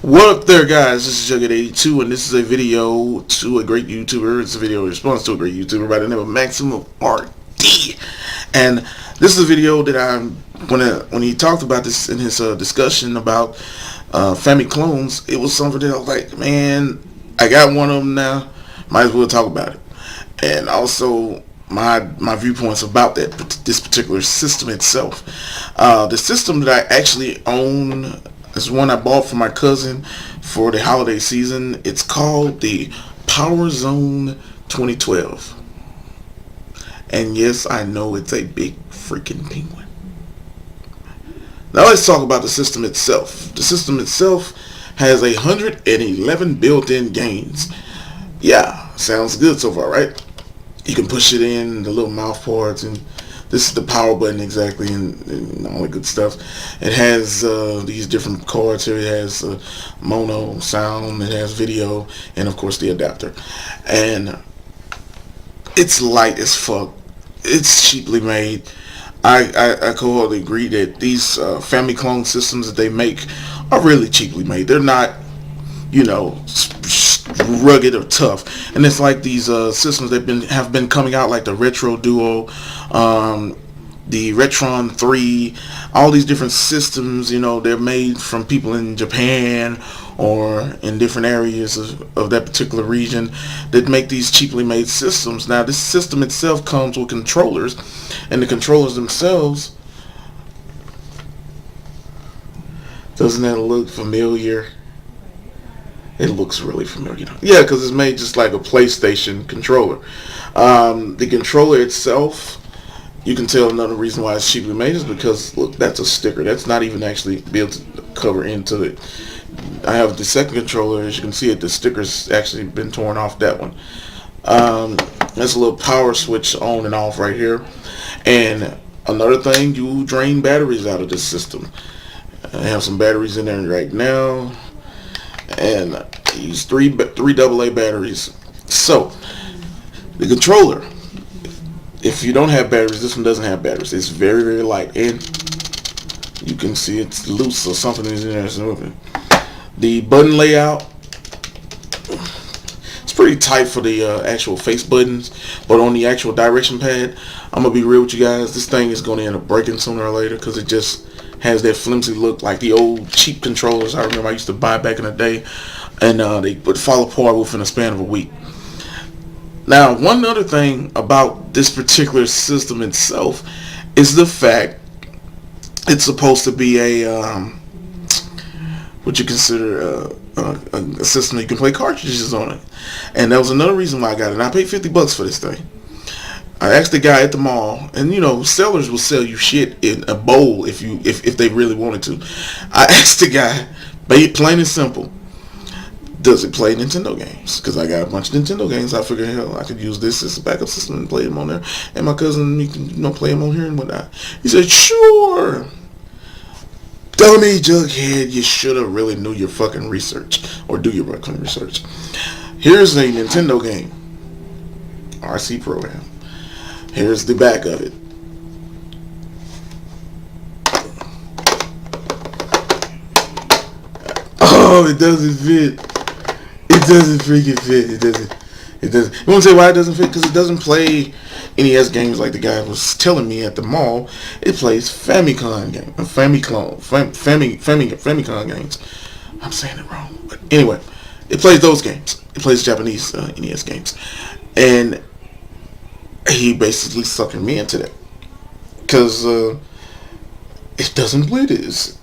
What up there, guys? This is Jugget82, and this is a video to a great YouTuber. It's a video in response to a great YouTuber by the name of MaximumRD. And this is a video that when he talked about this in his discussion about Famiclones, it was something that I was like, man, I got one of them now. Might as well talk about it. And also my viewpoints about this particular system itself. The system that I actually own is one I bought for my cousin for the holiday season. It's called the Power Zone 2012. And yes, I know it's a big freaking penguin. Now let's talk about the system itself. The system itself has 111 built-in gains. Yeah, sounds good so far, right? You can push it in the little mouth parts, and this is the power button exactly, and all the good stuff. It has these different cards here. It has mono sound, it has video, and of course the adapter. And it's light as fuck. It's cheaply made. I wholeheartedly agree that these Famiclone systems that they make are really cheaply made. They're not, you know, rugged or tough. And it's like these systems that have been coming out, like the Retro Duo, the Retron 3, all these different systems. You know, they're made from people in Japan or in different areas of that particular region that make these cheaply made systems. Now this system itself comes with controllers, and the controllers themselves, doesn't that look familiar? It looks really familiar. Yeah, because it's made just like a PlayStation controller. The controller itself, you can tell another reason why it's cheaply made is because, look, that's a sticker. That's not even actually built to cover into it. I have the second controller. As you can see, the sticker's actually been torn off that one. There's a little power switch on and off right here. And another thing, you drain batteries out of this system. I have some batteries in there right now, and I use three AA batteries. So the controller, if you don't have batteries, this one doesn't have batteries. It's very, very light, and you can see it's loose or something is in there. It's moving. The button layout, it's pretty tight for the actual face buttons, but on the actual direction pad, I'm gonna be real with you guys, this thing is gonna end up breaking sooner or later because it just has that flimsy look like the old cheap controllers I remember I used to buy back in the day, and they would fall apart within a span of a week. Now, one other thing about this particular system itself is the fact it's supposed to be a what you consider a system that you can play cartridges on it, and that was another reason why I got it. And I paid $50 for this thing. I asked the guy at the mall, and you know, sellers will sell you shit in a bowl if they really wanted to. I asked the guy, plain and simple, does it play Nintendo games? Because I got a bunch of Nintendo games. I figured, hell, I could use this as a backup system and play them on there, and my cousin, you can, you know, play them on here and whatnot. He said, sure. Dummy Jughead, you should have really knew your fucking research, or do your fucking research. Here's a Nintendo game, RC program. Here's the back of it. Oh, it doesn't fit. It doesn't freaking fit. It doesn't. You want to say why it doesn't fit? Because it doesn't play NES games like the guy was telling me at the mall. It plays Famicom games. I'm saying it wrong, but anyway, it plays those games. It plays Japanese NES games, and he basically suckered me into that because it doesn't play this.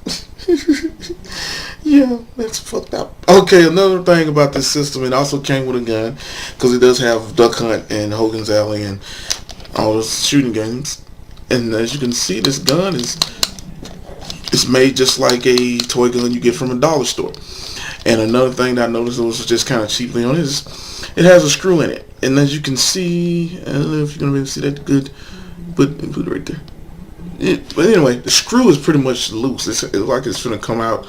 Yeah, that's fucked up. Okay, another thing about this system, it also came with a gun because it does have Duck Hunt and Hogan's Alley and all those shooting games. And as you can see, this gun is made just like a toy gun you get from a dollar store. And another thing that I noticed that was just kind of cheaply on it is it has a screw in it. And as you can see, I don't know if you're going to be able to see that good, but put it right there. But anyway, the screw is pretty much loose. It's like it's going to come out.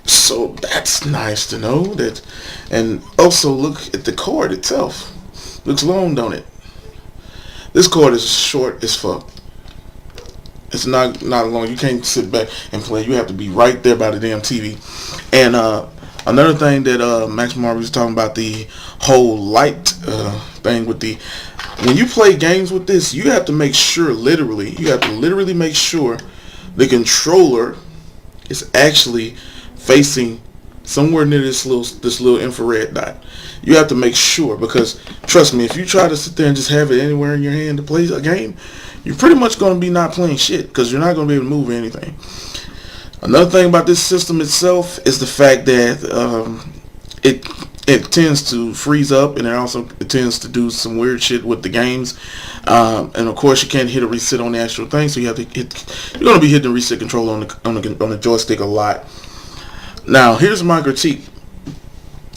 So that's nice to know that. And also look at the cord itself. Looks long, don't it? This cord is short as fuck. It's not long. You can't sit back and play. You have to be right there by the damn TV. And Another thing that MaximumRD was talking about, the whole light thing with the, when you play games with this, you have to make sure, literally make sure the controller is actually facing somewhere near this little infrared dot. You have to make sure, because trust me, if you try to sit there and just have it anywhere in your hand to play a game, you're pretty much going to be not playing shit, because you're not going to be able to move anything. Another thing about this system itself is the fact that it tends to freeze up, and it tends to do some weird shit with the games. And of course, you can't hit a reset on the actual thing, so you have to you're going to be hitting the reset controller on the joystick a lot. Now, here's my critique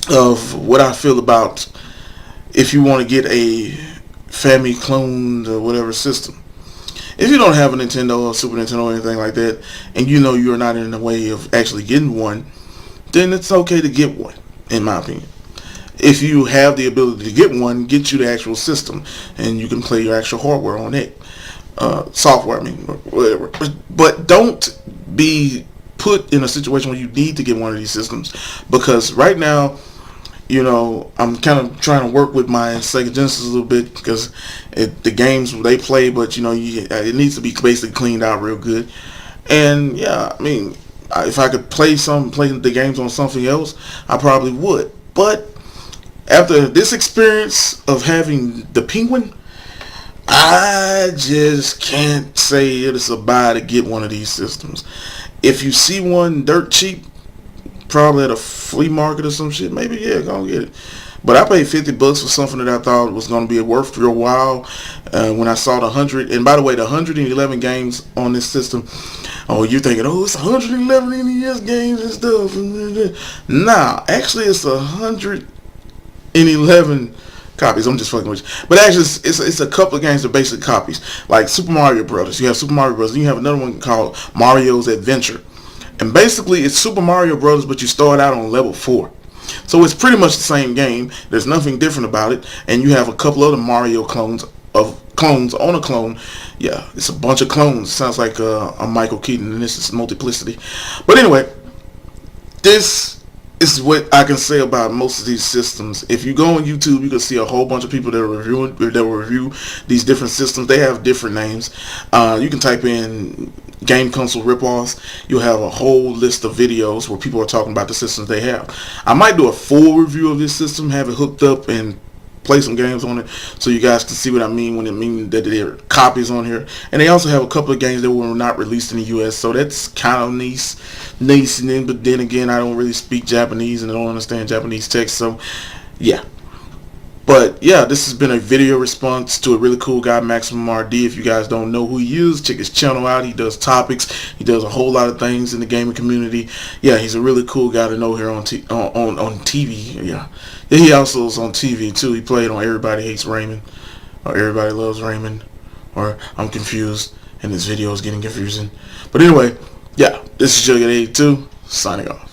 of what I feel about if you want to get a Famiclone or whatever system. If you don't have a Nintendo or Super Nintendo or anything like that, and you know you're not in the way of actually getting one, then it's okay to get one, in my opinion. If you have the ability to get one, get you the actual system, and you can play your actual hardware on it. Software, I mean, whatever. But don't be put in a situation where you need to get one of these systems, because right now, you know, I'm kind of trying to work with my Sega Genesis a little bit, because the games they play, but you know, it needs to be basically cleaned out real good. And yeah, I mean, if I could play the games on something else, I probably would. But after this experience of having the Penguin, I just can't say it's a buy to get one of these systems. If you see one dirt cheap, probably at a flea market or some shit, maybe, yeah, go get it. But I paid $50 for something that I thought was going to be worth your while when I saw the 100. And by the way, the 111 games on this system, oh, you're thinking, oh, it's 111 NES games and stuff. Nah, actually, it's 111 copies. I'm just fucking with you. But actually, it's a couple of games that are basic copies. Like Super Mario Brothers. You have Super Mario Brothers. And you have another one called Mario's Adventure. And basically, it's Super Mario Brothers, but you start out on level 4. So it's pretty much the same game. There's nothing different about it. And you have a couple other Mario clones on a clone. Yeah, it's a bunch of clones. Sounds like a Michael Keaton, and this is multiplicity. But anyway, this is what I can say about most of these systems. If you go on YouTube, you can see a whole bunch of people that will review these different systems. They have different names. You can type in game console ripoffs. You'll have a whole list of videos where people are talking about the systems they have. I might do a full review of this system, have it hooked up, and play some games on it, so you guys can see what I mean when it means that there are copies on here. And they also have a couple of games that were not released in the US, so that's kind of nice. But then again, I don't really speak Japanese and I don't understand Japanese text, so yeah. But yeah, this has been a video response to a really cool guy, MaximumRD. If you guys don't know who he is, check his channel out. He does topics. He does a whole lot of things in the gaming community. Yeah, he's a really cool guy to know here on TV. Yeah, he also is on TV too. He played on Everybody Hates Raymond, or Everybody Loves Raymond, or I'm Confused, and this video is getting confusing. But anyway, yeah, this is Jughead82 signing off.